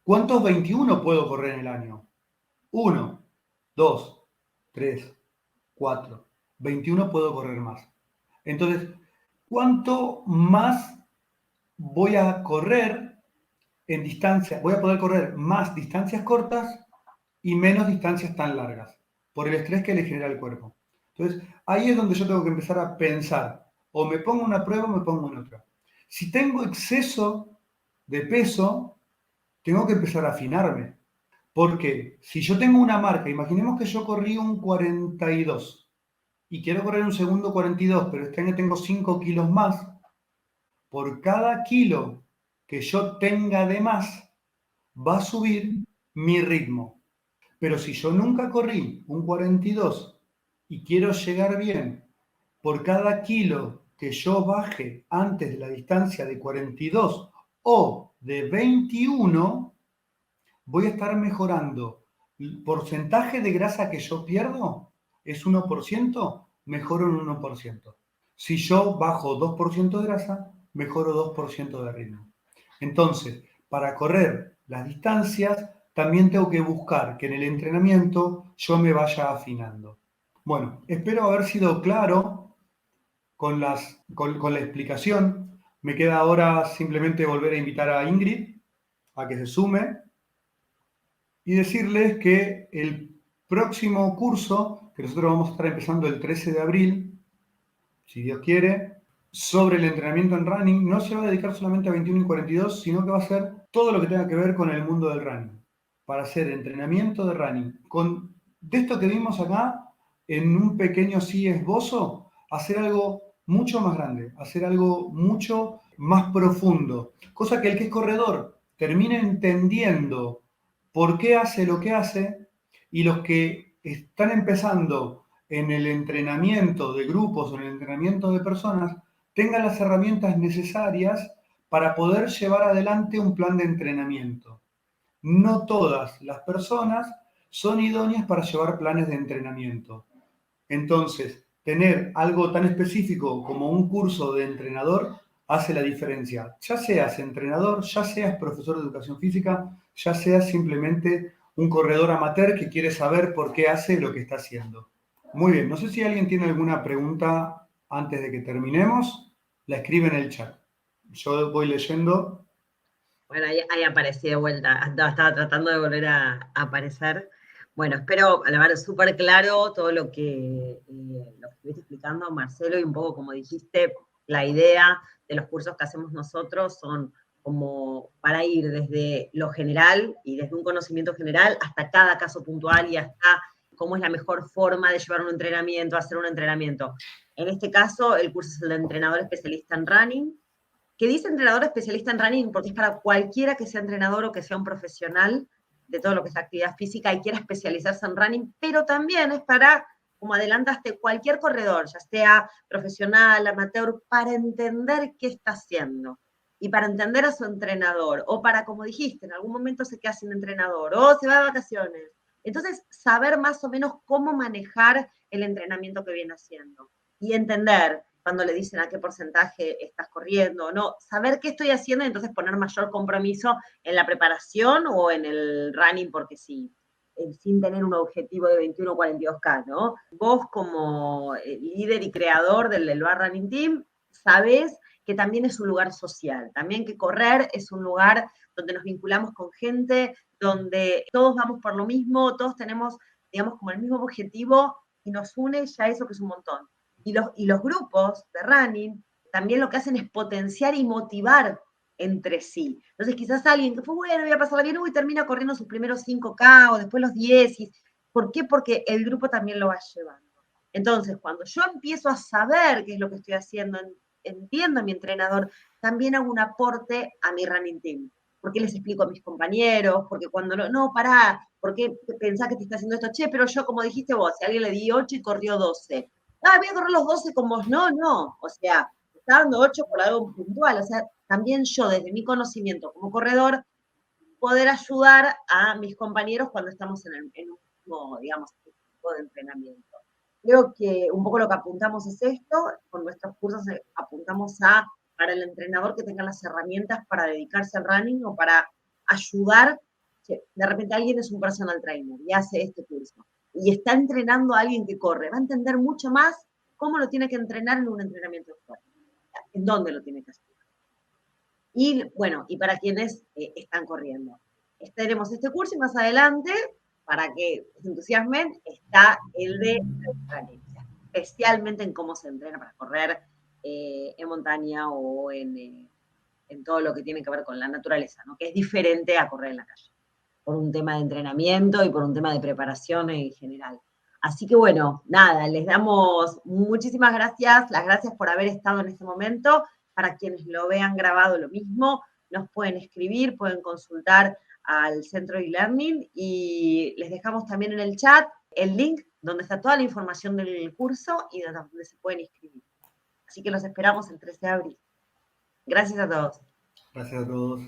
[SPEAKER 2] ¿Cuántos 21 puedo correr en el año? 1, 2, 3, 4. 21 puedo correr más. Entonces, ¿cuánto más voy a correr en distancia? Voy a poder correr más distancias cortas y menos distancias tan largas, por el estrés que le genera el cuerpo. Entonces, ahí es donde yo tengo que empezar a pensar, o me pongo una prueba o me pongo en otra. Si tengo exceso de peso, tengo que empezar a afinarme. Porque si yo tengo una marca, imaginemos que yo corrí un 42 y quiero correr un segundo 42, pero este año tengo 5 kilos más, por cada kilo que yo tenga de más, va a subir mi ritmo. Pero si yo nunca corrí un 42 y quiero llegar bien, por cada kilo que yo baje antes de la distancia de 42 o de 21, voy a estar mejorando. El porcentaje de grasa que yo pierdo es 1%, mejoro en 1%. Si yo bajo 2% de grasa, mejoro 2% de ritmo. Entonces, para correr las distancias, también tengo que buscar que en el entrenamiento yo me vaya afinando. Bueno, espero haber sido claro con la explicación. Me queda ahora simplemente volver a invitar a Ingrid a que se sume y decirles que el próximo curso, que nosotros vamos a estar empezando el 13 de abril, si Dios quiere, sobre el entrenamiento en running, no se va a dedicar solamente a 21 y 42, sino que va a ser todo lo que tenga que ver con el mundo del running, para hacer entrenamiento de running. De esto que vimos acá, en un pequeño esbozo, hacer algo mucho más grande, hacer algo mucho más profundo, cosa que el que es corredor termine entendiendo por qué hace lo que hace, y los que están empezando en el entrenamiento de grupos o en el entrenamiento de personas tengan las herramientas necesarias para poder llevar adelante un plan de entrenamiento. No todas las personas son idóneas para llevar planes de entrenamiento. Entonces, tener algo tan específico como un curso de entrenador hace la diferencia. Ya seas entrenador, ya seas profesor de educación física, ya seas simplemente un corredor amateur que quiere saber por qué hace lo que está haciendo. Muy bien, no sé si alguien tiene alguna pregunta antes de que terminemos, la escribe en el chat. Yo voy leyendo.
[SPEAKER 3] Bueno, ahí aparecí de vuelta. No, estaba tratando de volver a aparecer. Bueno, espero, a la verdad, súper claro todo lo que estuviste explicando, Marcelo, y un poco como dijiste, la idea de los cursos que hacemos nosotros son como para ir desde lo general y desde un conocimiento general hasta cada caso puntual y hasta cómo es la mejor forma de llevar un entrenamiento, hacer un entrenamiento. En este caso, el curso es el de entrenador especialista en running, que dice entrenador especialista en running porque es para cualquiera que sea entrenador o que sea un profesional de todo lo que es actividad física y quiera especializarse en running, pero también es para, como adelantaste, cualquier corredor, ya sea profesional, amateur, para entender qué está haciendo y para entender a su entrenador, o para, como dijiste, en algún momento se queda sin entrenador, o se va de vacaciones. Entonces, saber más o menos cómo manejar el entrenamiento que viene haciendo y entender cuando le dicen a qué porcentaje estás corriendo o no, saber qué estoy haciendo y entonces poner mayor compromiso en la preparación o en el running, porque sí, sin tener un objetivo de 21 o 42K, ¿no? Vos como líder y creador del Bar Running Team, sabés que también es un lugar social, también que correr es un lugar donde nos vinculamos con gente, donde todos vamos por lo mismo, todos tenemos, digamos, como el mismo objetivo y nos une ya eso que es un montón. Y los grupos de running también lo que hacen es potenciar y motivar entre sí. Entonces quizás alguien que fue bueno, voy a pasarla bien, uy, termina corriendo sus primeros 5K o después los 10. ¿Por qué? Porque el grupo también lo va llevando. Entonces, cuando yo empiezo a saber qué es lo que estoy haciendo, entiendo a mi entrenador, también hago un aporte a mi running team. Porque les explico a mis compañeros, porque cuando no, pará, ¿por qué pensás que te está haciendo esto? Che, pero yo, como dijiste vos, si a alguien le di 8 y corrió 12, voy a correr los 12 con vos. No, o sea, está dando 8 por algo puntual, o sea, también yo desde mi conocimiento como corredor, poder ayudar a mis compañeros cuando estamos en un mismo, digamos, tipo de entrenamiento. Creo que un poco lo que apuntamos es esto, con nuestros cursos apuntamos para el entrenador que tenga las herramientas para dedicarse al running o para ayudar, de repente alguien es un personal trainer y hace este curso y está entrenando a alguien que corre, va a entender mucho más cómo lo tiene que entrenar en un entrenamiento fuerte, en dónde lo tiene que hacer. Y bueno, y para quienes están corriendo. Tenemos este curso y más adelante, para que se entusiasmen, está el de transparencia, especialmente en cómo se entrena para correr en montaña o en todo lo que tiene que ver con la naturaleza, ¿no? Que es diferente a correr en la calle, por un tema de entrenamiento y por un tema de preparación en general. Así que bueno, nada, les damos muchísimas gracias, las gracias por haber estado en este momento. Para quienes lo vean grabado, lo mismo, nos pueden escribir, pueden consultar al Centro e-Learning y les dejamos también en el chat el link donde está toda la información del curso y donde se pueden inscribir. Así que los esperamos el 13 de abril. Gracias a todos.
[SPEAKER 2] Gracias a todos.